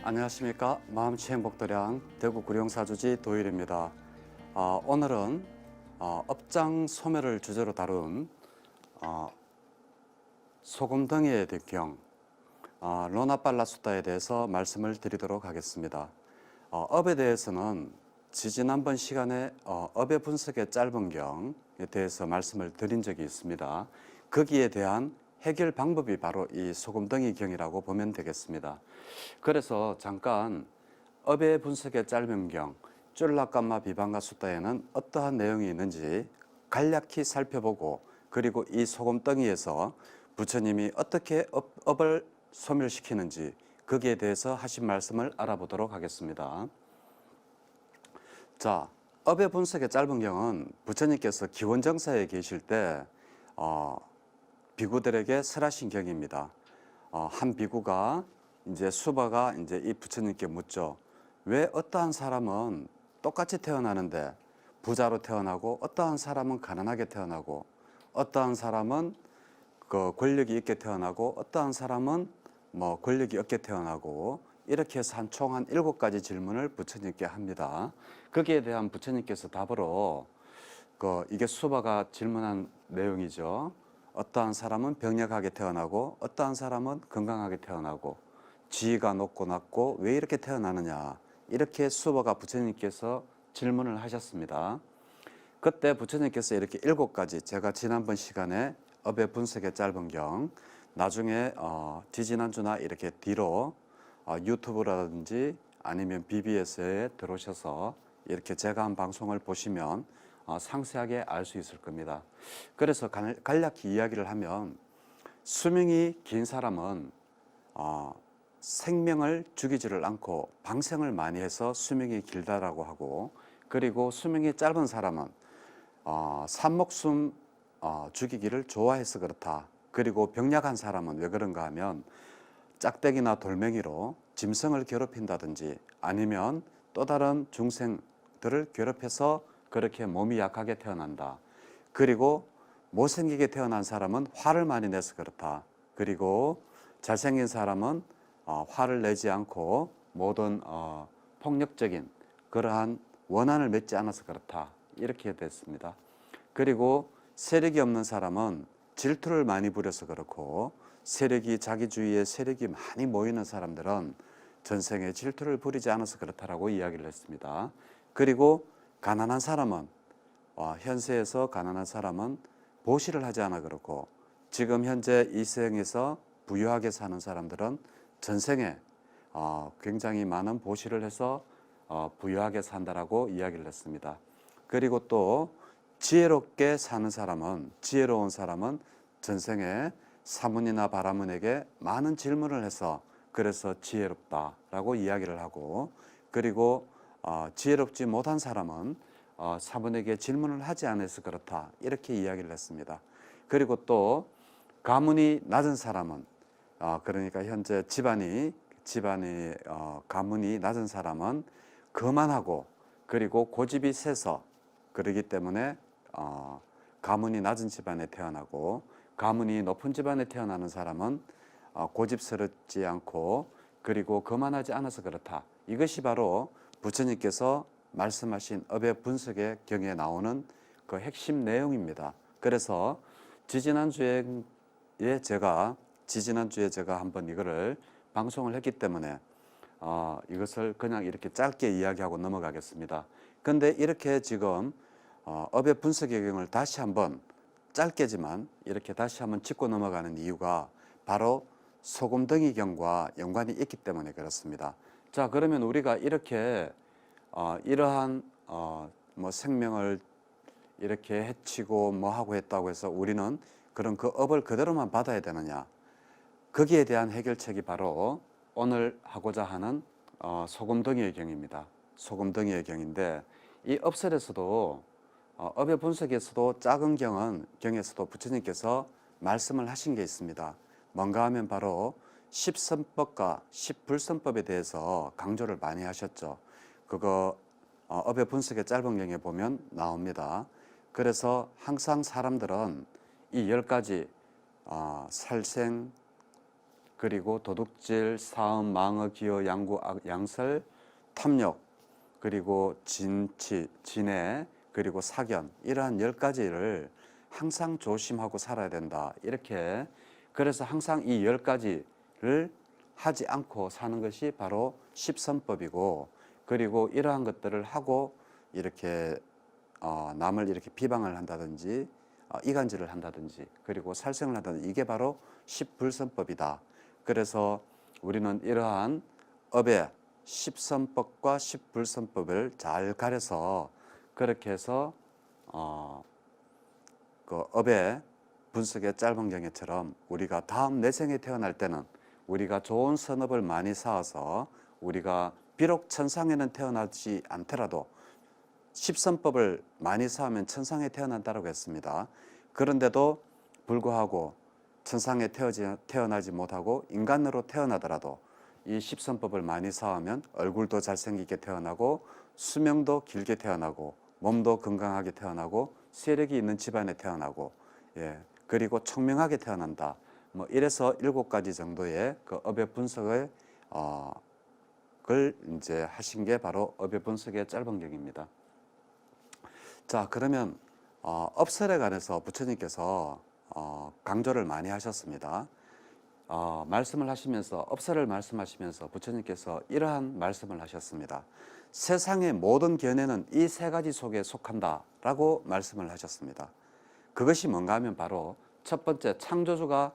안녕하십니까. 마음치행복도량 대구 구룡사주지 도일입니다. 오늘은 업장 소멸을 주제로 다룬 소금덩이의 경 로나팔라수다에 대해서 말씀을 드리도록 하겠습니다. 업에 대해서는 지지난번 시간에 업의 분석의 짧은 경에 대해서 말씀을 드린 적이 있습니다. 거기에 대한 해결 방법이 바로 이 소금덩이 경이라고 보면 되겠습니다. 그래서 잠깐 업의 분석의 짧은 경 쫄라감마 비방가 수다에는 어떠한 내용이 있는지 간략히 살펴보고, 그리고 이 소금덩이에서 부처님이 어떻게 업을 소멸시키는지 거기에 대해서 하신 말씀을 알아보도록 하겠습니다. 자, 업의 분석의 짧은 경은 부처님께서 기원정사에 계실 때 비구들에게 설하신 경입니다. 한 비구가 이제 수바가 이제 이 부처님께 묻죠. 왜 어떠한 사람은 똑같이 태어나는데 부자로 태어나고, 어떠한 사람은 가난하게 태어나고, 어떠한 사람은 그 권력이 있게 태어나고, 어떠한 사람은 뭐 권력이 없게 태어나고, 이렇게 해서 총 한 7가지 질문을 부처님께 합니다. 거기에 대한 부처님께서 답으로 이게 수바가 질문한 내용이죠. 어떠한 사람은 병약하게 태어나고, 어떠한 사람은 건강하게 태어나고, 지위가 높고 낮고 왜 이렇게 태어나느냐, 이렇게 수바가 부처님께서 질문을 하셨습니다. 그때 부처님께서 이렇게 7가지, 제가 지난번 시간에 업의 분석의 짧은 경, 나중에 지지난주나 이렇게 뒤로 유튜브라든지 아니면 BBS에 들어오셔서 이렇게 제가 한 방송을 보시면 상세하게 알 수 있을 겁니다. 그래서 간략히 이야기를 하면, 수명이 긴 사람은 생명을 죽이지를 않고 방생을 많이 해서 수명이 길다라고 하고, 그리고 수명이 짧은 사람은 산목숨 죽이기를 좋아해서 그렇다. 그리고 병약한 사람은 왜 그런가 하면 짝대기나 돌멩이로 짐승을 괴롭힌다든지 아니면 또 다른 중생들을 괴롭혀서 그렇게 몸이 약하게 태어난다. 그리고 못생기게 태어난 사람은 화를 많이 내서 그렇다. 그리고 잘생긴 사람은 화를 내지 않고 모든 폭력적인 그러한 원한을 맺지 않아서 그렇다. 이렇게 됐습니다. 그리고 세력이 없는 사람은 질투를 많이 부려서 그렇고, 세력이 자기 주위에 세력이 많이 모이는 사람들은 전생에 질투를 부리지 않아서 그렇다라고 이야기를 했습니다. 그리고 가난한 사람은 현세에서 가난한 사람은 보시를 하지 않아 그렇고, 지금 현재 이 생에서 부유하게 사는 사람들은 전생에 굉장히 많은 보시를 해서 부유하게 산다라고 이야기를 했습니다. 그리고 또 지혜롭게 사는 사람은, 지혜로운 사람은 전생에 사문이나 바라문에게 많은 질문을 해서 그래서 지혜롭다라고 이야기를 하고, 그리고 지혜롭지 못한 사람은 사문에게 질문을 하지 않아서 그렇다, 이렇게 이야기를 했습니다. 그리고 또 가문이 낮은 사람은, 그러니까 현재 집안이 가문이 낮은 사람은 거만하고, 그리고 고집이 세서 그러기 때문에 가문이 낮은 집안에 태어나고, 가문이 높은 집안에 태어나는 사람은 고집스럽지 않고 그리고 거만하지 않아서 그렇다. 이것이 바로 부처님께서 말씀하신 업의 분석의 경에 나오는 그 핵심 내용입니다. 그래서 지지난주에 제가 한번 이거를 방송을 했기 때문에 이것을 그냥 이렇게 짧게 이야기하고 넘어가겠습니다. 근데 이렇게 지금 업의 분석의 경을 다시 한번 짧게지만 이렇게 다시 한번 짚고 넘어가는 이유가 바로 소금덩이 경과 연관이 있기 때문에 그렇습니다. 자, 그러면 우리가 이렇게 이러한 뭐 생명을 이렇게 해치고 뭐 하고 했다고 해서 우리는 그런 그 업을 그대로만 받아야 되느냐, 거기에 대한 해결책이 바로 오늘 하고자 하는 소금덩이의 경입니다. 소금덩이의 경인데, 이 업설에서도 업의 분석에서도 작은 경에서도 부처님께서 말씀을 하신 게 있습니다. 뭔가 하면 바로 십선법과 십불선법에 대해서 강조를 많이 하셨죠. 그거 업의 분석의 짧은 경에 보면 나옵니다. 그래서 항상 사람들은 이 10가지 살생, 그리고 도둑질, 사음, 망어, 기어, 양구, 양설, 탐욕, 그리고 진치, 진해, 그리고 사견, 이러한 10가지를 항상 조심하고 살아야 된다. 이렇게, 그래서 항상 이 10가지를 하지 않고 사는 것이 바로 십선법이고, 그리고 이러한 것들을 하고 이렇게 남을 이렇게 비방을 한다든지 이간질을 한다든지 그리고 살생을 한다든지, 이게 바로 십불선법이다. 그래서 우리는 이러한 업의 십선법과 십불선법을 잘 가려서 그렇게 해서 그 업의 분석의 짧은 경애처럼 우리가 다음 내 생에 태어날 때는 우리가 좋은 선업을 많이 쌓아서 우리가 비록 천상에는 태어나지 않더라도 십선법을 많이 쌓으면 천상에 태어난다고 했습니다. 그런데도 불구하고 천상에 태어나지 못하고 인간으로 태어나더라도 이 십선법을 많이 쌓으면 얼굴도 잘생기게 태어나고 수명도 길게 태어나고 몸도 건강하게 태어나고 세력이 있는 집안에 태어나고, 그리고 총명하게 태어난다. 뭐 이래서 7가지 정도의 그 업의 분석을 이제 하신 게 바로 업의 분석의 짧은 경입니다. 자, 그러면 업설에 관해서 부처님께서 강조를 많이 하셨습니다. 말씀을 하시면서, 업설을 말씀하시면서 부처님께서 이러한 말씀을 하셨습니다. 세상의 모든 견해는 이 3가지 속에 속한다 라고 말씀을 하셨습니다. 그것이 뭔가 하면 바로 첫 번째, 창조주가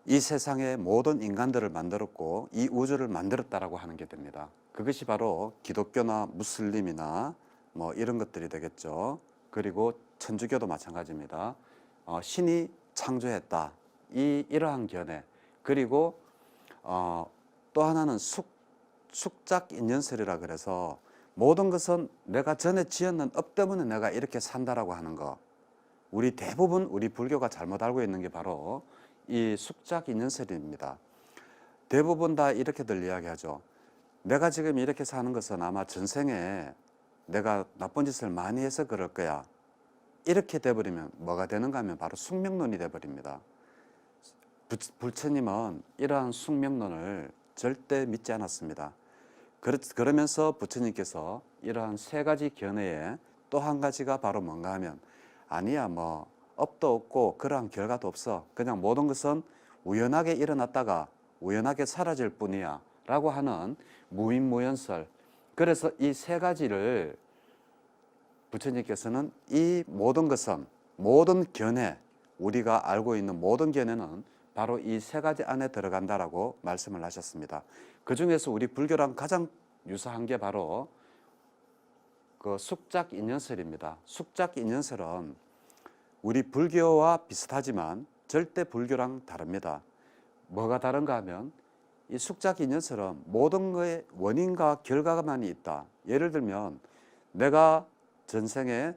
이 세상의 모든 인간들을 만들었고 이 우주를 만들었다라고 하는 게 됩니다. 그것이 바로 기독교나 무슬림이나 뭐 이런 것들이 되겠죠. 그리고 천주교도 마찬가지입니다. 신이 창조했다. 이러한 견해. 그리고 또 하나는 숙작인연설이라 그래서 모든 것은 내가 전에 지었는 업 때문에 내가 이렇게 산다라고 하는 거. 대부분 우리 불교가 잘못 알고 있는 게 바로 이 숙작인연설입니다. 대부분 다 이렇게들 이야기하죠. 내가 지금 이렇게 사는 것은 아마 전생에 내가 나쁜 짓을 많이 해서 그럴 거야. 이렇게 돼버리면 뭐가 되는가 하면 바로 숙명론이 돼버립니다. 부처님은 이러한 숙명론을 절대 믿지 않았습니다. 그러면서 부처님께서 이러한 3가지 견해에 또 한 가지가 바로 뭔가 하면, 아니야, 뭐 업도 없고 그러한 결과도 없어. 그냥 모든 것은 우연하게 일어났다가 우연하게 사라질 뿐이야 라고 하는 무인무연설. 그래서 이 3가지를 부처님께서는 이 모든 것은, 모든 견해, 우리가 알고 있는 모든 견해는 바로 이 3가지 안에 들어간다라고 말씀을 하셨습니다. 그 중에서 우리 불교랑 가장 유사한 게 바로 그 숙작인연설입니다. 숙작인연설은 우리 불교와 비슷하지만 절대 불교랑 다릅니다. 뭐가 다른가 하면 이 숙작인연설은 모든 것의 원인과 결과만이 있다. 예를 들면 내가 전생에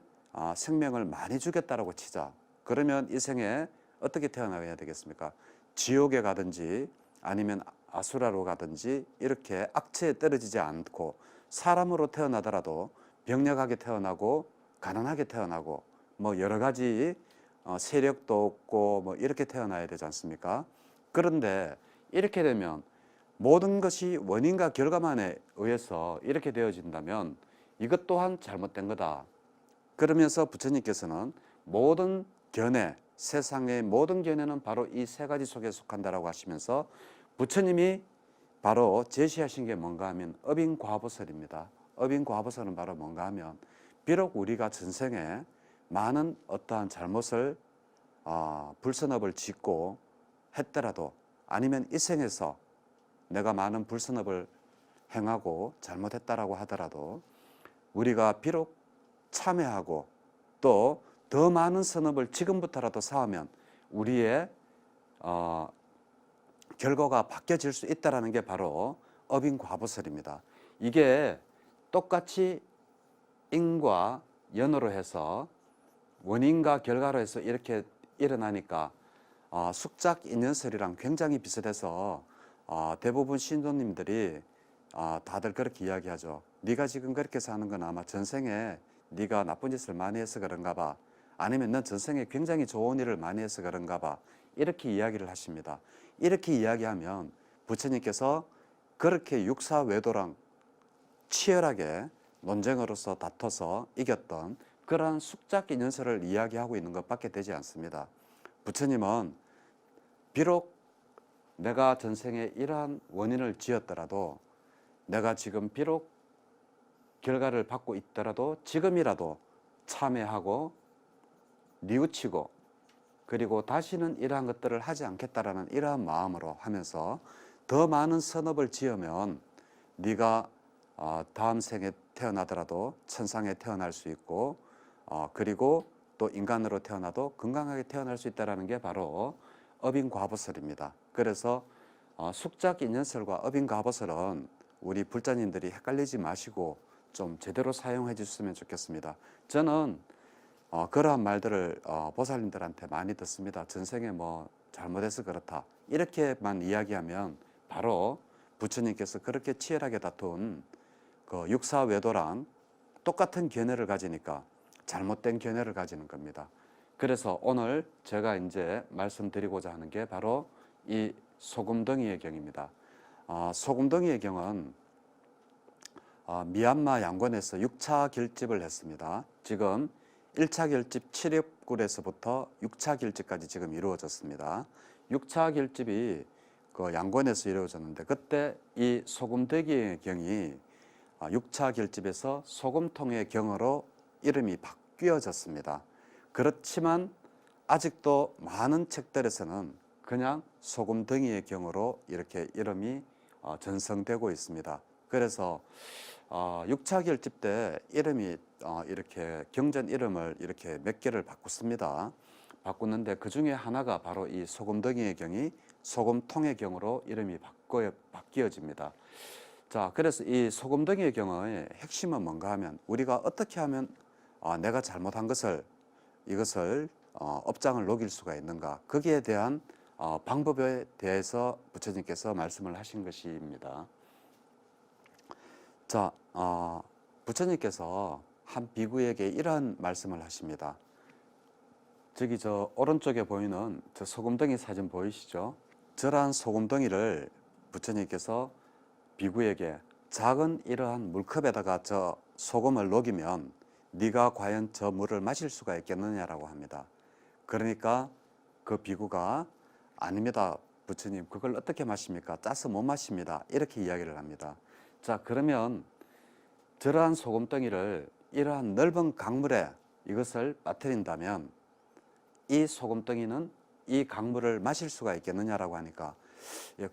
생명을 많이 주겠다라고 치자. 그러면 이 생에 어떻게 태어나야 되겠습니까? 지옥에 가든지 아니면 아수라로 가든지 이렇게 악체에 떨어지지 않고 사람으로 태어나더라도 병력하게 태어나고 가난하게 태어나고 뭐 여러 가지 세력도 없고 뭐 이렇게 태어나야 되지 않습니까? 그런데 이렇게 되면 모든 것이 원인과 결과만에 의해서 이렇게 되어진다면 이것 또한 잘못된 거다. 그러면서 부처님께서는 모든 견해, 세상의 모든 견해는 바로 이 3가지 속에 속한다라고 하시면서 부처님이 바로 제시하신 게 뭔가 하면 업인과보설입니다. 업인과보설은 바로 뭔가 하면 비록 우리가 전생에 많은 어떠한 잘못을 불선업을 짓고 했더라도, 아니면 이 생에서 내가 많은 불선업을 행하고 잘못했다라고 하더라도 우리가 비록 참회하고 또 더 많은 선업을 지금부터라도 쌓으면 우리의 결과가 바뀌어질 수 있다는 게 바로 업인과보설입니다. 이게 똑같이 인과 연으로 해서 원인과 결과로 해서 이렇게 일어나니까 숙작인연설이랑 굉장히 비슷해서 대부분 신도님들이 다들 그렇게 이야기하죠. 네가 지금 그렇게 사는 건 아마 전생에 네가 나쁜 짓을 많이 해서 그런가 봐. 아니면 넌 전생에 굉장히 좋은 일을 많이 해서 그런가 봐. 이렇게 이야기를 하십니다. 이렇게 이야기하면 부처님께서 그렇게 육사외도랑 치열하게 논쟁으로서 다퉈서 이겼던 그러한 숙작인연설을 이야기하고 있는 것밖에 되지 않습니다. 부처님은 비록 내가 전생에 이러한 원인을 지었더라도, 내가 지금 비록 결과를 받고 있더라도 지금이라도 참회하고 뉘우치고 그리고 다시는 이러한 것들을 하지 않겠다라는 이러한 마음으로 하면서 더 많은 선업을 지으면 네가 다음 생에 태어나더라도 천상에 태어날 수 있고 그리고 또 인간으로 태어나도 건강하게 태어날 수 있다는 게 바로 업인과보설입니다. 그래서 숙작인연설과 업인과보설은 우리 불자님들이 헷갈리지 마시고 좀 제대로 사용해 주셨으면 좋겠습니다. 저는 그러한 말들을 보살님들한테 많이 듣습니다. 전생에 뭐 잘못해서 그렇다 이렇게만 이야기하면 바로 부처님께서 그렇게 치열하게 다툰 그 육사외도랑 똑같은 견해를 가지니까 잘못된 견해를 가지는 겁니다. 그래서 오늘 제가 이제 말씀드리고자 하는 게 바로 이 소금덩이의 경입니다. 소금덩이의 경은 미얀마 양곤에서 6차 결집을 했습니다. 지금 1차 결집 7옆굴에서부터 6차 결집까지 지금 이루어졌습니다. 6차 결집이 그 양곤에서 이루어졌는데 그때 이 소금덩이의 경이 6차 결집에서 소금통의 경으로 이름이 바뀌어졌습니다. 그렇지만 아직도 많은 책들에서는 그냥 소금덩이의 경으로 이렇게 이름이 전성되고 있습니다. 그래서 6차 결집 때 이름이 이렇게 경전 이름을 이렇게 몇 개를 바꿨습니다. 바꿨는데 그 중에 하나가 바로 이 소금덩이의 경이 소금통의 경으로 이름이 바뀌어집니다. 자, 그래서 이 소금덩이의 경의 핵심은 뭔가 하면 우리가 어떻게 하면 내가 잘못한 것을 이것을 업장을 녹일 수가 있는가, 거기에 대한 방법에 대해서 부처님께서 말씀을 하신 것입니다. 자, 부처님께서 한 비구에게 이러한 말씀을 하십니다. 저기 저 오른쪽에 보이는 저 소금덩이 사진 보이시죠? 저러한 소금덩이를 부처님께서 비구에게 작은 이러한 물컵에다가 저 소금을 녹이면 네가 과연 저 물을 마실 수가 있겠느냐라고 합니다. 그러니까 그 비구가 아닙니다. 부처님, 그걸 어떻게 마십니까? 짜서 못 마십니다. 이렇게 이야기를 합니다. 자, 그러면 저러한 소금덩이를 이러한 넓은 강물에 이것을 빠뜨린다면 이 소금덩이는 이 강물을 마실 수가 있겠느냐라고 하니까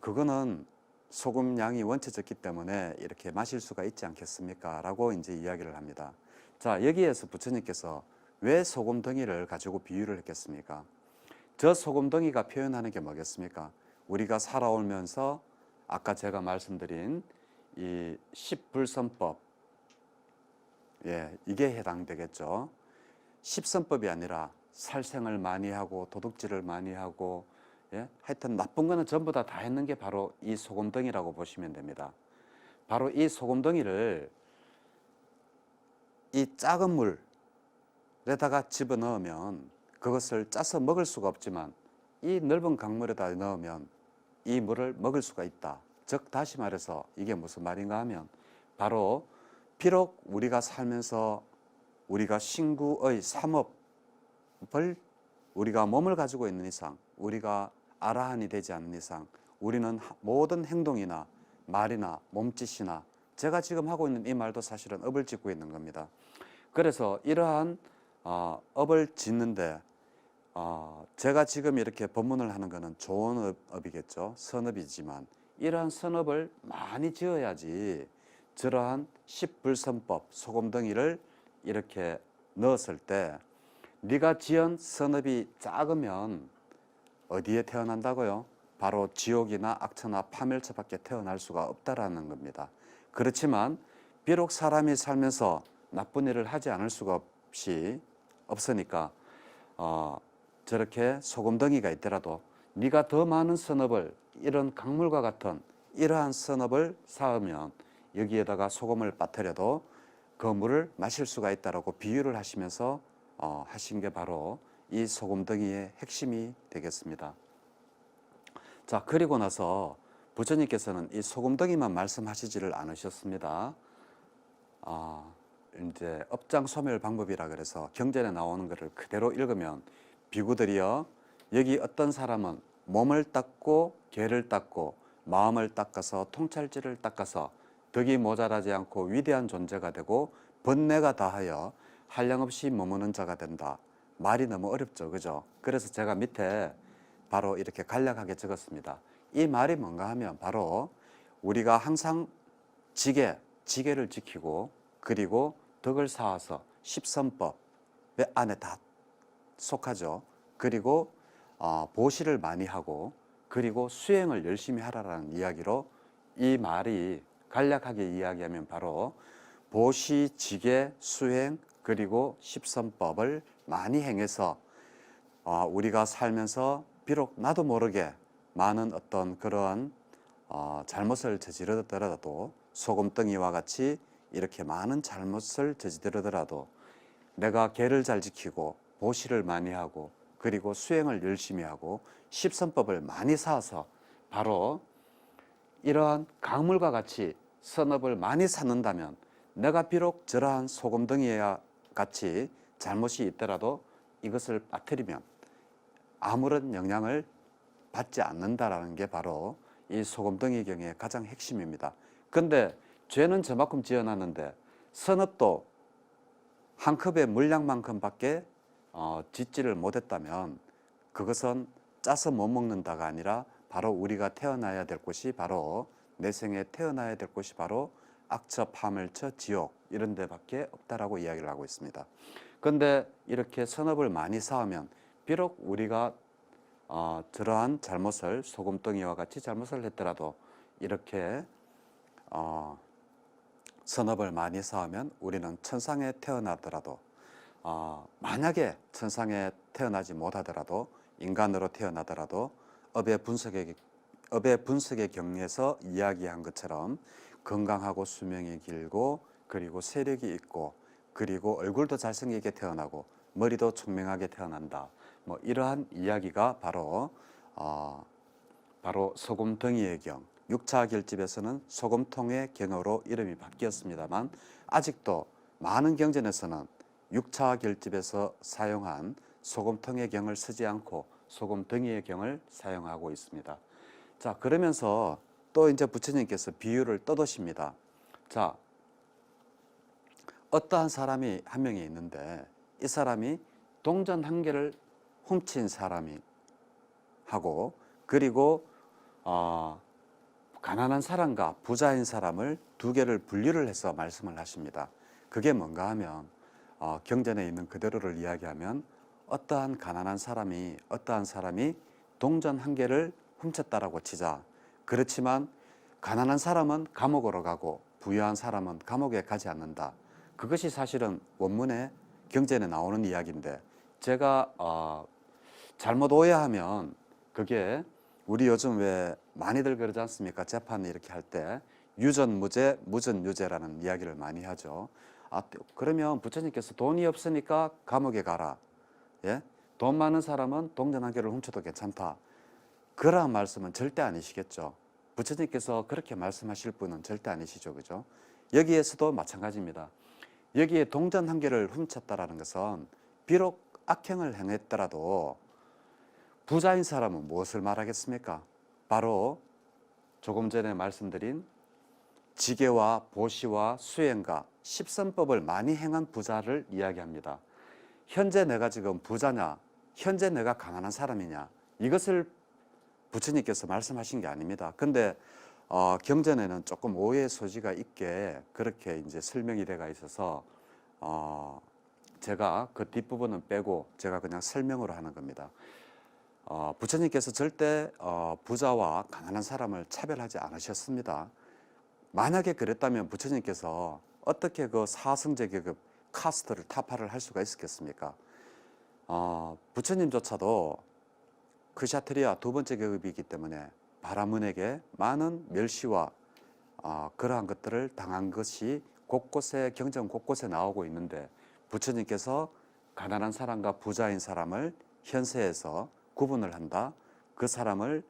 그거는 소금 양이 원체 적기 때문에 이렇게 마실 수가 있지 않겠습니까? 라고 이제 이야기를 합니다. 자, 여기에서 부처님께서 왜 소금덩이를 가지고 비유를 했겠습니까? 저 소금덩이가 표현하는 게 뭐겠습니까? 우리가 살아오면서 아까 제가 말씀드린 이 십불선법, 이게 해당되겠죠. 십선법이 아니라 살생을 많이 하고 도둑질을 많이 하고 하여튼 나쁜 거는 전부 다 했는 게 바로 이 소금덩이라고 보시면 됩니다. 바로 이 소금덩이를 이 작은 물에다가 집어넣으면 그것을 짜서 먹을 수가 없지만 이 넓은 강물에다 넣으면 이 물을 먹을 수가 있다. 즉 다시 말해서 이게 무슨 말인가 하면 바로 비록 우리가 살면서 우리가 신구의 삼업을 우리가 몸을 가지고 있는 이상, 우리가 아라한이 되지 않는 이상 우리는 모든 행동이나 말이나 몸짓이나 제가 지금 하고 있는 이 말도 사실은 업을 짓고 있는 겁니다. 그래서 이러한 업을 짓는데 제가 지금 이렇게 법문을 하는 것은 좋은 업이겠죠. 선업이지만 이러한 선업을 많이 지어야지 저러한 십불선법 소금덩이를 이렇게 넣었을 때 네가 지은 선업이 작으면 어디에 태어난다고요? 바로 지옥이나 악처나 파멸처밖에 태어날 수가 없다라는 겁니다. 그렇지만 비록 사람이 살면서 나쁜 일을 하지 않을 수가 없으니까 저렇게 소금덩이가 있더라도 네가 더 많은 선업을 이런 강물과 같은 이러한 선업을 쌓으면 여기에다가 소금을 빠뜨려도 그 물을 마실 수가 있다라고 비유를 하시면서 하신 게 바로 이 소금덩이의 핵심이 되겠습니다. 자, 그리고 나서 부처님께서는 이 소금덩이만 말씀하시지를 않으셨습니다. 이제 업장소멸 방법이라 그래서 경전에 나오는 것을 그대로 읽으면 비구들이여 여기 어떤 사람은 몸을 닦고 개를 닦고 마음을 닦아서 통찰지를 닦아서 덕이 모자라지 않고 위대한 존재가 되고 번뇌가 다하여 한량없이 머무는 자가 된다. 말이 너무 어렵죠, 그죠? 그래서 제가 밑에 바로 이렇게 간략하게 적었습니다. 이 말이 뭔가 하면 바로 우리가 항상 지계를 지키고 그리고 덕을 쌓아서 십선법 안에 다 속하죠. 그리고 보시를 많이 하고 그리고 수행을 열심히 하라라는 이야기로 이 말이 간략하게 이야기하면 바로 보시, 지계, 수행 그리고 십선법을 많이 행해서 우리가 살면서 비록 나도 모르게 많은 어떤 그러한 잘못을 저지르더라도 소금덩이와 같이 이렇게 많은 잘못을 저지르더라도 내가 계를 잘 지키고 보시를 많이 하고 그리고 수행을 열심히 하고 십선법을 많이 쌓아서 바로 이러한 강물과 같이 선업을 많이 쌓는다면 내가 비록 저러한 소금덩이와 같이 잘못이 있더라도 이것을 빠뜨리면 아무런 영향을 받지 않는다라는 게 바로 이 소금덩이경의 가장 핵심입니다. 근데 죄는 저만큼 지어놨는데 선업도 한 컵의 물량만큼밖에 짓지를 못했다면 그것은 짜서 못 먹는다가 아니라 바로 우리가 태어나야 될 곳이 바로 내생에 태어나야 될 곳이 바로 악처, 파멸처, 지옥 이런 데밖에 없다라고 이야기를 하고 있습니다. 그런데 이렇게 선업을 많이 쌓으면 비록 우리가 저러한 잘못을 소금덩이와 같이 잘못을 했더라도 이렇게 선업을 많이 쌓으면 우리는 천상에 태어나더라도 만약에 천상에 태어나지 못하더라도 인간으로 태어나더라도 업의 분석의 경에서 이야기한 것처럼 건강하고 수명이 길고 그리고 세력이 있고 그리고 얼굴도 잘생기게 태어나고 머리도 총명하게 태어난다. 뭐 이러한 이야기가 바로 소금덩이의 경, 6차 결집에서는 소금통의 경으로 이름이 바뀌었습니다만 아직도 많은 경전에서는 6차 결집에서 사용한 소금통의 경을 쓰지 않고 소금덩이의 경을 사용하고 있습니다. 자, 그러면서 또 이제 부처님께서 비유를 떠도십니다. 자, 어떠한 사람이 한 명이 있는데 이 사람이 동전 한 개를 훔친 사람이 하고 그리고 가난한 사람과 부자인 사람을 두 개를 분류를 해서 말씀을 하십니다. 그게 뭔가 하면 경전에 있는 그대로를 이야기하면 어떠한 가난한 사람이 동전 한 개를 훔쳤다라고 치자. 그렇지만 가난한 사람은 감옥으로 가고 부유한 사람은 감옥에 가지 않는다. 그것이 사실은 원문에 경전에 나오는 이야기인데 제가 잘못 오해하면 그게 우리 요즘 왜 많이들 그러지 않습니까? 재판 이렇게 할 때 유전무죄, 무전유죄라는 이야기를 많이 하죠. 그러면 부처님께서 돈이 없으니까 감옥에 가라. 예? 돈 많은 사람은 동전 한 개를 훔쳐도 괜찮다. 그러한 말씀은 절대 아니시겠죠. 부처님께서 그렇게 말씀하실 분은 절대 아니시죠. 그죠? 여기에서도 마찬가지입니다. 여기에 동전 한 개를 훔쳤다라는 것은 비록 악행을 행했더라도 부자인 사람은 무엇을 말하겠습니까? 바로 조금 전에 말씀드린 지계와 보시와 수행과 십선법을 많이 행한 부자를 이야기합니다. 현재 내가 지금 부자냐, 현재 내가 가난한 사람이냐, 이것을 부처님께서 말씀하신 게 아닙니다. 근데 경전에는 조금 오해의 소지가 있게 그렇게 이제 설명이 되어 있어서 제가 그 뒷부분은 빼고 제가 그냥 설명으로 하는 겁니다. 부처님께서 절대 부자와 가난한 사람을 차별하지 않으셨습니다. 만약에 그랬다면 부처님께서 어떻게 그 사성제 계급 카스트를 타파를 할 수가 있었겠습니까? 부처님조차도 크샤트리아 두 번째 계급이기 때문에 바라문에게 많은 멸시와 그러한 것들을 당한 것이 곳곳에 경전 곳곳에 나오고 있는데 부처님께서 가난한 사람과 부자인 사람을 현세에서 구분을 한다. 그 사람을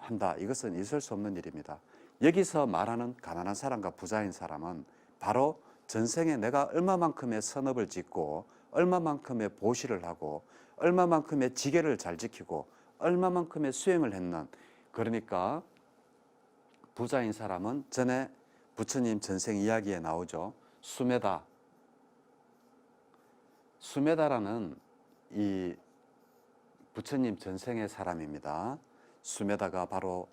한다. 이것은 있을 수 없는 일입니다. 여기서 말하는 가난한 사람과 부자인 사람은 바로 전생에 내가 얼마만큼의 선업을 짓고 얼마만큼의 보시를 하고 얼마만큼의 지계를 잘 지키고 얼마만큼의 수행을 했는, 그러니까 부자인 사람은 전에 부처님 전생 이야기에 나오죠. 수메다. 수메다라는 이 부처님 전생의 사람입니다. 수메다가 바로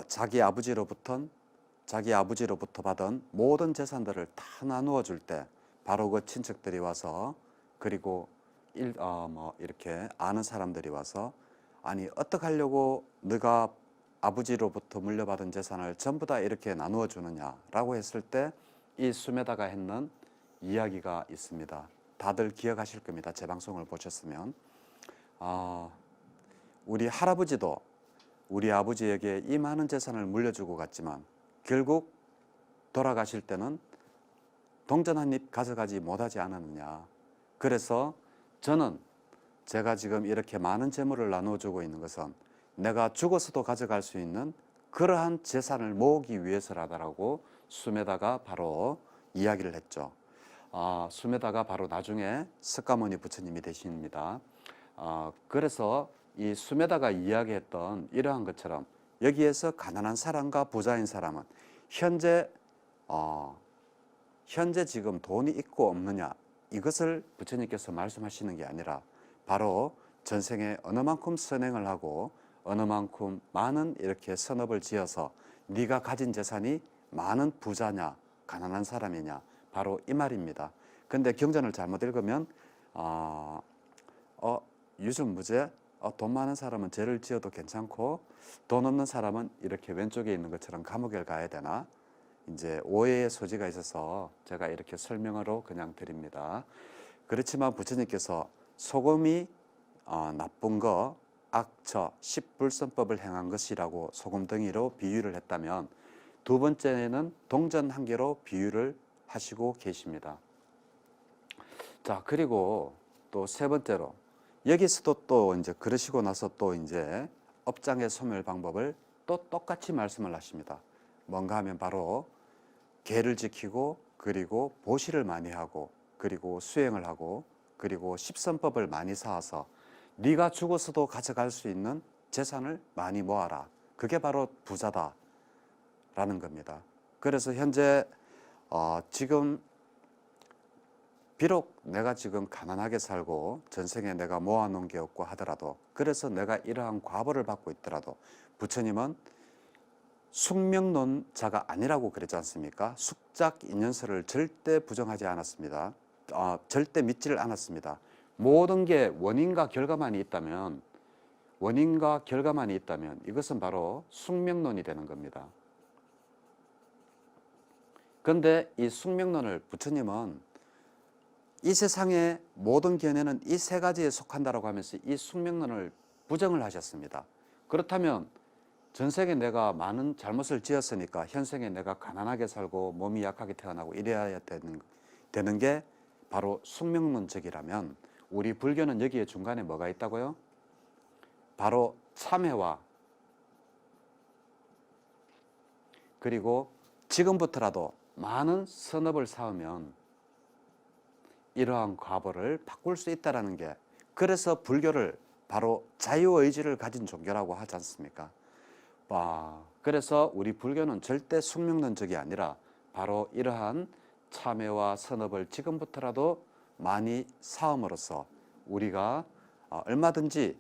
자기 아버지로부터 받은 모든 재산들을 다 나누어 줄 때 바로 그 친척들이 와서, 그리고 이렇게 아는 사람들이 와서, 아니 어떡하려고 네가 아버지로부터 물려받은 재산을 전부 다 이렇게 나누어 주느냐라고 했을 때 이 수메다가 했는 이야기가 있습니다. 다들 기억하실 겁니다. 제 방송을 보셨으면. 우리 할아버지도 우리 아버지에게 이 많은 재산을 물려주고 갔지만 결국 돌아가실 때는 동전 한 입 가져가지 못하지 않았느냐. 그래서 저는 제가 지금 이렇게 많은 재물을 나눠주고 있는 것은 내가 죽어서도 가져갈 수 있는 그러한 재산을 모으기 위해서라고 수메다가 바로 이야기를 했죠. 수메다가 바로 나중에 석가모니 부처님이 되십니다. 그래서 이 수메다가 이야기했던 이러한 것처럼 여기에서 가난한 사람과 부자인 사람은 현재 지금 돈이 있고 없느냐, 이것을 부처님께서 말씀하시는 게 아니라 바로 전생에 어느 만큼 선행을 하고 어느 만큼 많은 이렇게 선업을 지어서 네가 가진 재산이 많은 부자냐 가난한 사람이냐, 바로 이 말입니다. 근데 경전을 잘못 읽으면 유승무제, 돈 많은 사람은 죄를 지어도 괜찮고 돈 없는 사람은 이렇게 왼쪽에 있는 것처럼 감옥에 가야 되나, 이제 오해의 소지가 있어서 제가 이렇게 설명으로 그냥 드립니다. 그렇지만 부처님께서 소금이 나쁜 거, 악처, 십불선법을 행한 것이라고 소금덩이로 비유를 했다면, 두 번째는 동전 한 개로 비유를 하시고 계십니다. 자, 그리고 또 세 번째로 여기서도 또 이제 그러시고 나서 또 이제 업장의 소멸 방법을 또 똑같이 말씀을 하십니다. 뭔가 하면 바로 계를 지키고, 그리고 보시를 많이 하고, 그리고 수행을 하고, 그리고 십선법을 많이 쌓아서 네가 죽어서도 가져갈 수 있는 재산을 많이 모아라. 그게 바로 부자다라는 겁니다. 그래서 현재 지금 비록 내가 지금 가난하게 살고 전생에 내가 모아놓은 게 없고 하더라도, 그래서 내가 이러한 과보를 받고 있더라도 부처님은 숙명론자가 아니라고 그랬지 않습니까? 숙작인연설을 절대 부정하지 않았습니다. 절대 믿지를 않았습니다. 모든 게 원인과 결과만이 있다면 이것은 바로 숙명론이 되는 겁니다. 그런데 이 숙명론을 부처님은 이 세상의 모든 견해는 이 세 가지에 속한다라고 하면서 이 숙명론을 부정을 하셨습니다. 그렇다면 전생에 내가 많은 잘못을 지었으니까 현생에 내가 가난하게 살고 몸이 약하게 태어나고 이래야 되는 게 바로 숙명론적이라면, 우리 불교는 여기에 중간에 뭐가 있다고요? 바로 참회와, 그리고 지금부터라도 많은 선업을 쌓으면 이러한 과보를 바꿀 수 있다는 게, 그래서 불교를 바로 자유의지를 가진 종교라고 하지 않습니까? 그래서 우리 불교는 절대 숙명론적이 아니라 바로 이러한 참회와 선업을 지금부터라도 많이 쌓음으로써 우리가 얼마든지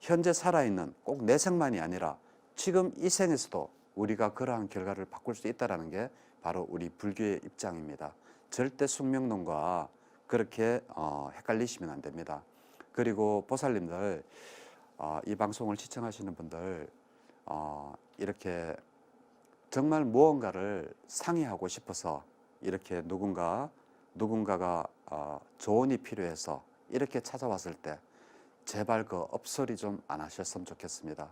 현재 살아있는 꼭 내 생만이 아니라 지금 이 생에서도 우리가 그러한 결과를 바꿀 수 있다는 게 바로 우리 불교의 입장입니다. 절대 숙명론과 그렇게 헷갈리시면 안 됩니다. 그리고 보살님들, 이 방송을 시청하시는 분들, 이렇게 정말 무언가를 상의하고 싶어서 이렇게 누군가가 조언이 필요해서 이렇게 찾아왔을 때 제발 그 업소리 좀 안 하셨으면 좋겠습니다.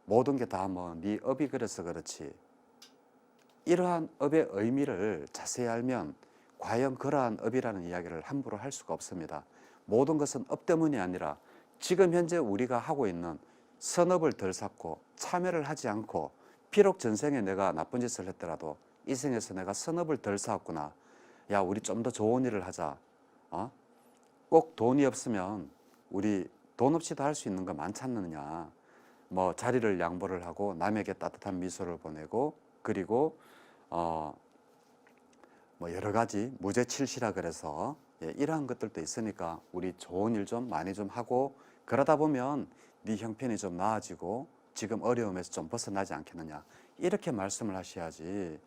모든 게 다 네 업이 그래서 그렇지, 이러한 업의 의미를 자세히 알면 과연 그러한 업이라는 이야기를 함부로 할 수가 없습니다. 모든 것은 업 때문이 아니라 지금 현재 우리가 하고 있는 선업을 덜 쌓고 참여를 하지 않고 비록 전생에 내가 나쁜 짓을 했더라도 이 생에서 내가 선업을 덜 쌓았구나. 야, 우리 좀 더 좋은 일을 하자. 꼭 돈이 없으면 우리 돈 없이도 할 수 있는 거 많지 않느냐. 뭐 자리를 양보를 하고 남에게 따뜻한 미소를 보내고 그리고 뭐 여러 가지 무죄칠시라 그래서 이러한 것들도 있으니까 우리 좋은 일 좀 많이 좀 하고 그러다 보면 네 형편이 좀 나아지고 지금 어려움에서 좀 벗어나지 않겠느냐 이렇게 말씀을 하셔야지.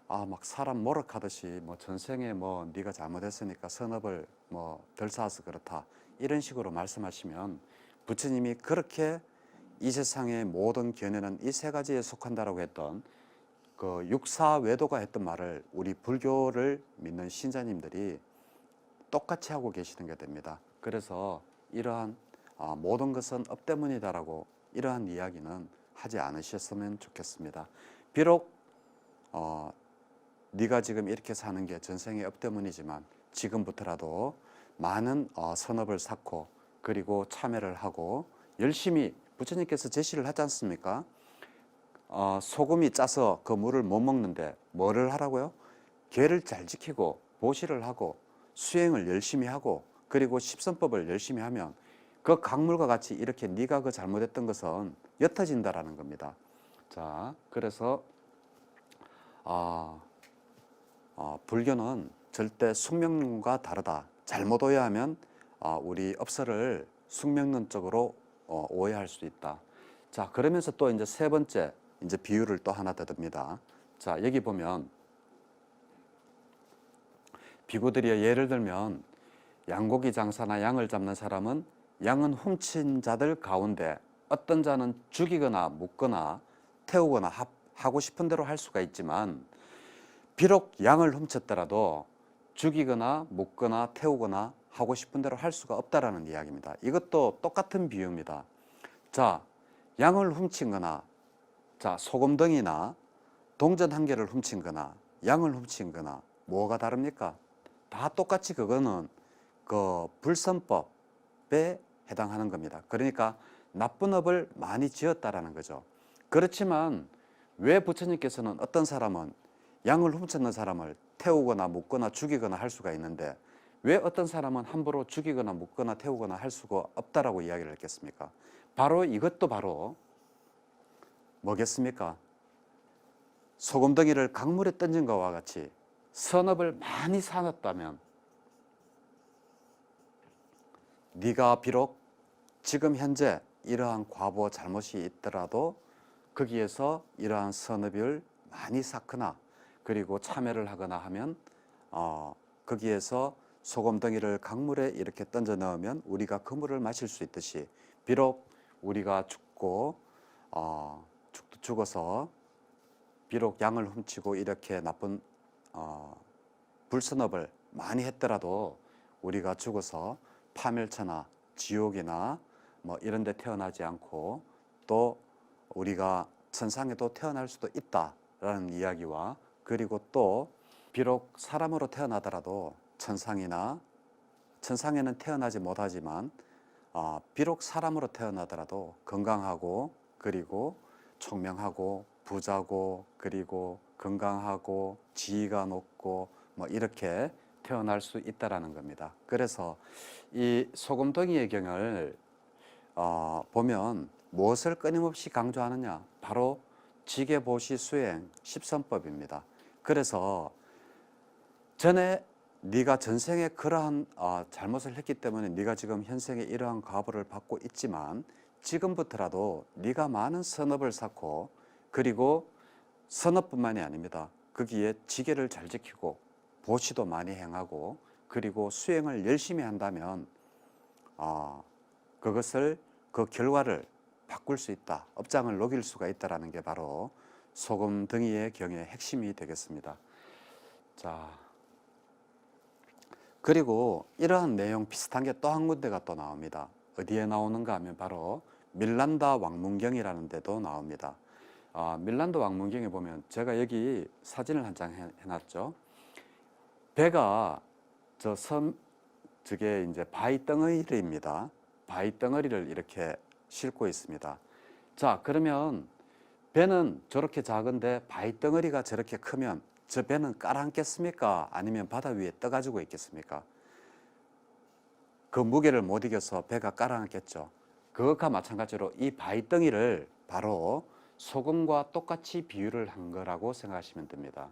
막 사람 모욕하듯이 뭐 전생에 뭐 네가 잘못했으니까 선업을 뭐 덜 쌓아서 그렇다 이런 식으로 말씀하시면 부처님이 그렇게 이 세상의 모든 견해는 이 세 가지에 속한다라고 했던 그 육사외도가 했던 말을 우리 불교를 믿는 신자님들이 똑같이 하고 계시는 게 됩니다. 그래서 이러한 모든 것은 업 때문이다라고 이러한 이야기는 하지 않으셨으면 좋겠습니다. 비록 네가 지금 이렇게 사는 게 전생의 업 때문이지만 지금부터라도 많은 선업을 쌓고 그리고 참여를 하고 열심히 부처님께서 제시를 하지 않습니까? 소금이 짜서 그 물을 못 먹는데 뭐를 하라고요? 계를 잘 지키고 보시를 하고 수행을 열심히 하고 그리고 십선법을 열심히 하면 그 강물과 같이 이렇게 네가 그 잘못했던 것은 옅어진다라는 겁니다. 자, 그래서 불교는 절대 숙명론과 다르다. 잘못 오해하면 우리 업설을 숙명론적으로 오해할 수 있다. 자, 그러면서 또 이제 세 번째 이제 비유를 또 하나 더 듭니다. 자, 여기 보면 비구들이 예를 들면 양고기 장사나 양을 잡는 사람은 양은 훔친 자들 가운데 어떤 자는 죽이거나 묻거나 태우거나 하고 싶은 대로 할 수가 있지만 비록 양을 훔쳤더라도 죽이거나 묻거나 태우거나 하고 싶은 대로 할 수가 없다라는 이야기입니다. 이것도 똑같은 비유입니다. 자, 양을 훔친 거나 자, 소금덩이나 동전 한 개를 훔친 거나 양을 훔친 거나 뭐가 다릅니까? 다 똑같이 그거는 그 불선법에 해당하는 겁니다. 그러니까 나쁜 업을 많이 지었다라는 거죠. 그렇지만 왜 부처님께서는 어떤 사람은 양을 훔쳤는 사람을 태우거나 묻거나 죽이거나 할 수가 있는데 왜 어떤 사람은 함부로 죽이거나 묻거나 태우거나 할 수가 없다라고 이야기를 했겠습니까? 바로 이것도 바로 뭐겠습니까? 소금덩이를 강물에 던진 것과 같이 선업을 많이 쌓았다면 네가 비록 지금 현재 이러한 과보 잘못이 있더라도 거기에서 이러한 선업을 많이 쌓거나 그리고 참여를 하거나 하면 거기에서 소금덩이를 강물에 이렇게 던져 넣으면 우리가 그 물을 마실 수 있듯이 비록 우리가 죽고 죽어서 비록 양을 훔치고 이렇게 나쁜 불선업을 많이 했더라도 우리가 죽어서 파멸처나 지옥이나 뭐 이런 데 태어나지 않고 또 우리가 천상에도 태어날 수도 있다라는 이야기와 그리고 또 비록 사람으로 태어나더라도 천상에는 태어나지 못하지만 비록 사람으로 태어나더라도 건강하고 그리고 총명하고 부자고 그리고 건강하고 지위가 높고 뭐 이렇게 태어날 수 있다라는 겁니다. 그래서 이 소금덩이의 경을 보면 무엇을 끊임없이 강조하느냐? 바로 지계보시 수행 십선법입니다. 그래서 전에 네가 전생에 그러한 잘못을 했기 때문에 네가 지금 현생에 이러한 과보를 받고 있지만 지금부터라도 네가 많은 선업을 쌓고 그리고 선업뿐만이 아닙니다. 거기에 지계를 잘 지키고 보시도 많이 행하고 그리고 수행을 열심히 한다면 그것을 그 결과를 바꿀 수 있다. 업장을 녹일 수가 있다라는 게 바로 소금덩이의 경의 핵심이 되겠습니다. 자, 그리고 이러한 내용 비슷한 게 또 한 군데가 또 나옵니다. 어디에 나오는가 하면 바로 밀란다 왕문경이라는 데도 나옵니다. 밀란다 왕문경에 보면 제가 여기 사진을 한 장 해놨죠. 배가 저게 이제 바위 덩어리입니다. 바위 덩어리를 이렇게 싣고 있습니다. 자, 그러면 배는 저렇게 작은데 바위 덩어리가 저렇게 크면 저 배는 깔아앉겠습니까? 아니면 바다 위에 떠가지고 있겠습니까? 그 무게를 못 이겨서 배가 깔아앉겠죠. 그것과 마찬가지로 이 바위 덩이를 바로 소금과 똑같이 비유를 한 거라고 생각하시면 됩니다.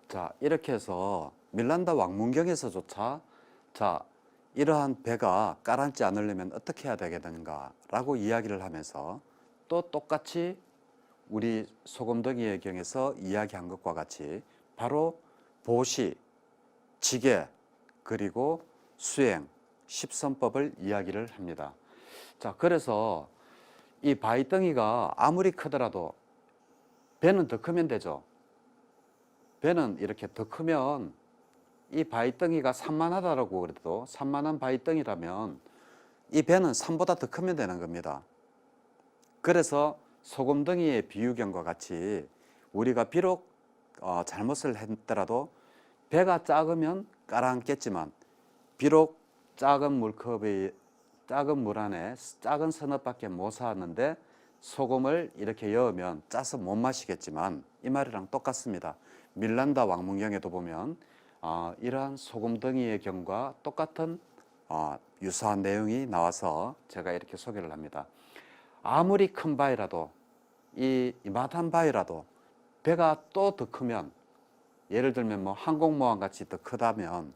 자, 이렇게 해서 밀란다 왕문경에서조차 자, 이러한 배가 깔아앉지 않으려면 어떻게 해야 되겠는가라고 이야기를 하면서 또 똑같이 우리 소금덩이의 경에서 이야기한 것과 같이 바로 보시, 지게, 그리고 수행, 십선법을 이야기를 합니다. 자, 그래서 이 바위덩이가 아무리 크더라도 배는 더 크면 되죠. 배는 이렇게 더 크면 이 바위덩이가 산만하다라고 그래도 산만한 바위덩이라면 이 배는 산보다 더 크면 되는 겁니다. 그래서 소금덩이의 비유경과 같이 우리가 비록 잘못을 했더라도 배가 작으면 깔아앉겠지만 비록 작은 물컵이 작은 물 안에 작은 서너밖에 못 쌓았는데 소금을 이렇게 여으면 짜서 못 마시겠지만 이 말이랑 똑같습니다. 밀란다 왕문경에도 보면 이러한 소금덩이의 경과 똑같은 유사한 내용이 나와서 제가 이렇게 소개를 합니다. 아무리 큰 바위라도 이마한 바위라도 배가 또 더 크면 예를 들면 뭐 항공모함 같이 더 크다면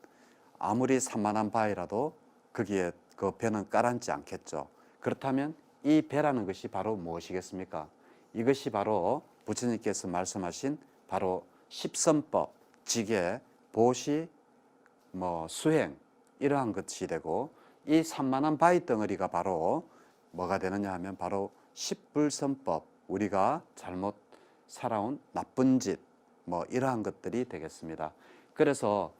아무리 산만한 바위라도 거기에 그 배는 깔아앉지 않겠죠. 그렇다면 이 배라는 것이 바로 무엇이겠습니까? 이것이 바로 부처님께서 말씀하신 바로 십선법, 지계, 보시, 수행 이러한 것이 되고 이 산만한 바위 덩어리가 바로 뭐가 되느냐 하면 바로 십불선법, 우리가 잘못 살아온 나쁜 짓 이러한 것들이 되겠습니다. 그래서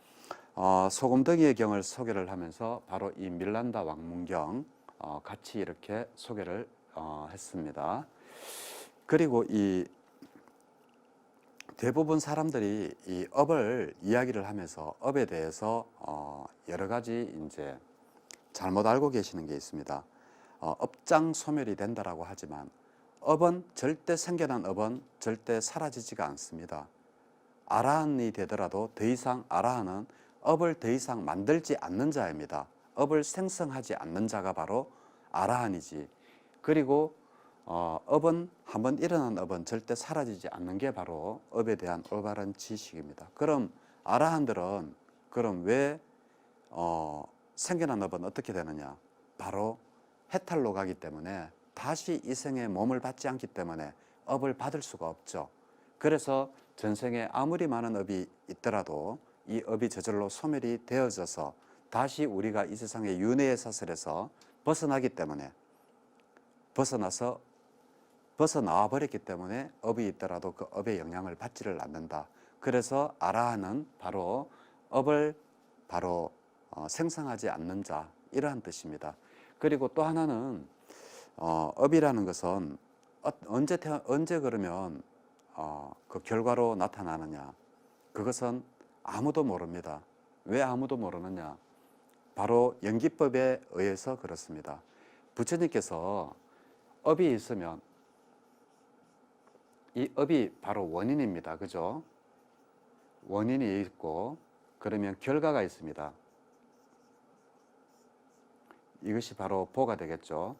소금덩이의 경을 소개를 하면서 바로 이 밀란다 왕문경 같이 이렇게 소개를 했습니다. 그리고 이 대부분 사람들이 이 업을 이야기를 하면서 업에 대해서 여러 가지 이제 잘못 알고 계시는 게 있습니다. 업장 소멸이 된다라고 하지만 업은 절대 생겨난 업은 절대 사라지지가 않습니다. 아라한이 되더라도 더 이상 아라한은 업을 더 이상 만들지 않는 자입니다. 업을 생성하지 않는 자가 바로 아라한이지. 그리고 업은 한번 일어난 업은 절대 사라지지 않는 게 바로 업에 대한 올바른 지식입니다. 그럼 아라한들은 그럼 왜 생겨난 업은 어떻게 되느냐? 바로 해탈로 가기 때문에 다시 이 생에 몸을 받지 않기 때문에 업을 받을 수가 없죠. 그래서 전생에 아무리 많은 업이 있더라도 이 업이 저절로 소멸이 되어져서 다시 우리가 이 세상의 윤회의 사슬에서 벗어나기 때문에 벗어나와 버렸기 때문에 업이 있더라도 그 업의 영향을 받지를 않는다. 그래서 아라한은 바로 업을 바로 생성하지 않는 자 이러한 뜻입니다. 그리고 또 하나는 업이라는 것은 언제 그러면 그 결과로 나타나느냐? 그것은 아무도 모릅니다. 왜 아무도 모르느냐? 바로 연기법에 의해서 그렇습니다. 부처님께서 업이 있으면 이 업이 바로 원인입니다. 그죠? 원인이 있고 그러면 결과가 있습니다. 이것이 바로 보가 되겠죠.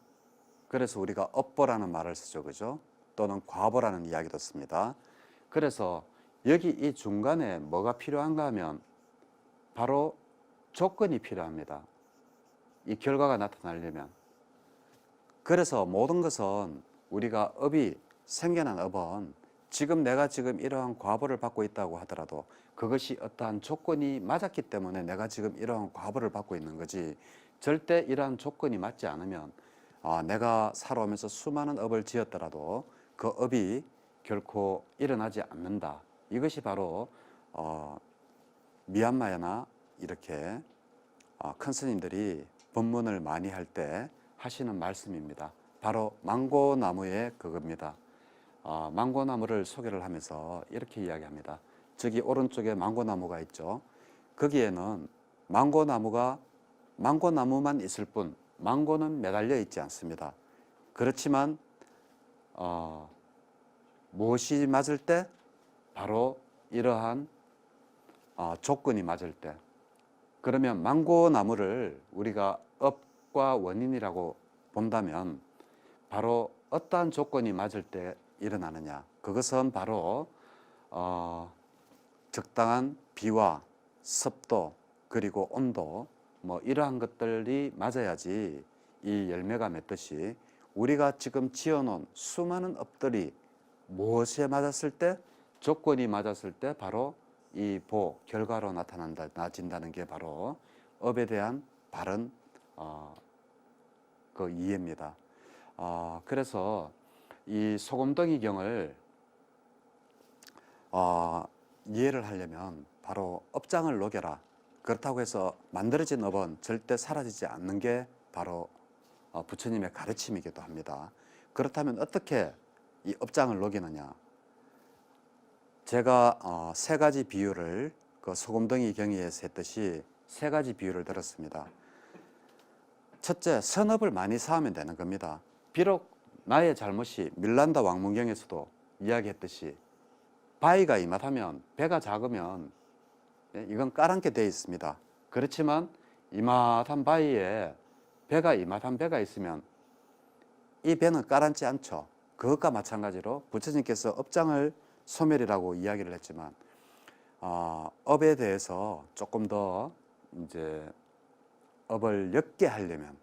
그래서 우리가 업보라는 말을 쓰죠. 그죠? 또는 과보라는 이야기도 씁니다. 그래서 여기 이 중간에 뭐가 필요한가 하면 바로 조건이 필요합니다. 이 결과가 나타나려면. 그래서 모든 것은 우리가 업이 생겨난 업은 내가 지금 이러한 과보를 받고 있다고 하더라도 그것이 어떠한 조건이 맞았기 때문에 내가 지금 이러한 과보를 받고 있는 거지, 절대 이러한 조건이 맞지 않으면 내가 살아오면서 수많은 업을 지었더라도 그 업이 결코 일어나지 않는다. 이것이 바로 미얀마나 이렇게 큰 스님들이 법문을 많이 할 때 하시는 말씀입니다. 바로 망고나무의 그겁니다. 망고나무를 소개를 하면서 이렇게 이야기합니다. 저기 오른쪽에 망고나무가 있죠. 거기에는 망고나무만 있을 뿐 망고는 매달려 있지 않습니다. 그렇지만 무엇이 맞을 때? 바로 이러한 조건이 맞을 때. 그러면 망고나무를 우리가 업과 원인이라고 본다면 바로 어떠한 조건이 맞을 때 일어나느냐? 그것은 바로 적당한 비와 습도 그리고 온도 뭐 이러한 것들이 맞아야지 이 열매가 맺듯이 우리가 지금 지어놓은 수많은 업들이 무엇에 맞았을 때, 조건이 맞았을 때 바로 이 결과로 나타난다는 게 바로 업에 대한 바른 그 이해입니다. 그래서 이 소금덩이경을 이해를 하려면 바로 업장을 녹여라. 그렇다고 해서 만들어진 업은 절대 사라지지 않는 게 바로 부처님의 가르침이기도 합니다. 그렇다면 어떻게 이 업장을 녹이느냐? 제가 세 가지 비유를 그 소금덩이 경의에서 했듯이 세 가지 비유를 들었습니다. 첫째, 선업을 많이 쌓으면 되는 겁니다. 비록 나의 잘못이 밀란다 왕문경에서도 이야기했듯이 바위가 이마하면 배가 작으면 이건 까랑게 되어 있습니다. 그렇지만 이마한 바위에 이마한 배가 있으면 이 배는 까란지 않죠. 그것과 마찬가지로 부처님께서 업장을 소멸이라고 이야기를 했지만 업에 대해서 조금 더 이제 업을 옅게 하려면,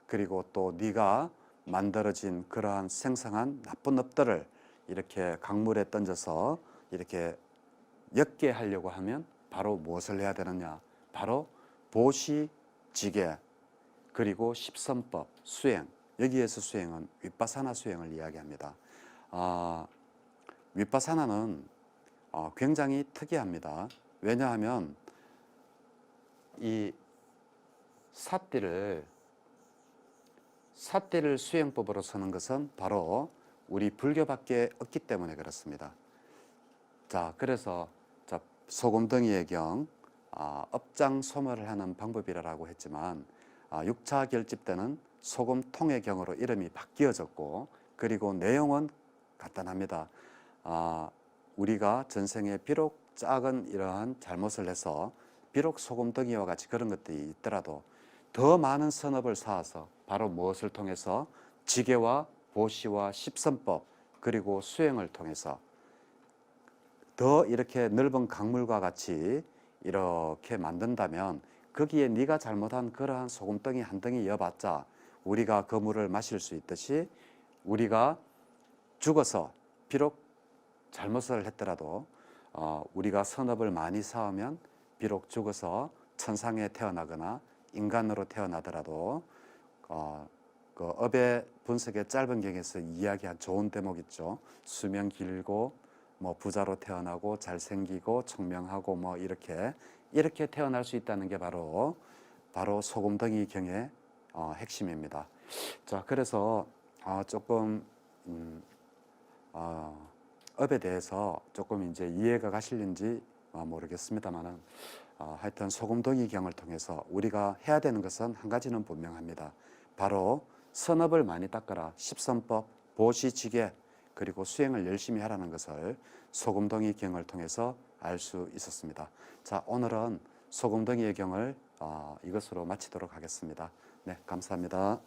그리고 또 네가 만들어진 그러한 생성한 나쁜 업들을 이렇게 강물에 던져서 이렇게 옅게 하려고 하면 바로 무엇을 해야 되느냐? 바로 보시, 지계, 그리고 십선법, 수행. 여기에서 수행은 윗바사나 수행을 이야기합니다. 윗바사나는 굉장히 특이합니다. 왜냐하면 이 사띠를 수행법으로 쓰는 것은 바로 우리 불교밖에 없기 때문에 그렇습니다. 자, 그래서 소금덩이의 경 업장 소멸을 하는 방법이라고 했지만 6차 결집 때는 소금통의 경으로 이름이 바뀌어졌고, 그리고 내용은 간단합니다. 우리가 전생에 비록 작은 이러한 잘못을 해서 비록 소금덩이와 같이 그런 것들이 있더라도 더 많은 선업을 쌓아서 바로 무엇을 통해서 지계와 보시와 십선법 그리고 수행을 통해서 더 이렇게 넓은 강물과 같이 이렇게 만든다면 거기에 네가 잘못한 그러한 소금덩이 한 덩이 여봤자 우리가 그 물을 마실 수 있듯이, 우리가 죽어서 비록 잘못을 했더라도 우리가 선업을 많이 쌓으면 비록 죽어서 천상에 태어나거나 인간으로 태어나더라도 그 업의 분석의 짧은 경에서 이야기한 좋은 대목 있죠. 수명 길고 뭐 부자로 태어나고 잘생기고 청명하고 뭐 이렇게 태어날 수 있다는 게 바로 소금덩이 경의 핵심입니다. 자, 그래서 조금 업에 대해서 조금 이제 이해가 가실는지 모르겠습니다만은 하여튼 소금덩이 경을 통해서 우리가 해야 되는 것은 한 가지는 분명합니다. 바로 선업을 많이 닦아라. 십선법, 보시지계, 그리고 수행을 열심히 하라는 것을 소금덩이 경을 통해서 알 수 있었습니다. 자, 오늘은 소금덩이의 경을 이것으로 마치도록 하겠습니다. 네, 감사합니다.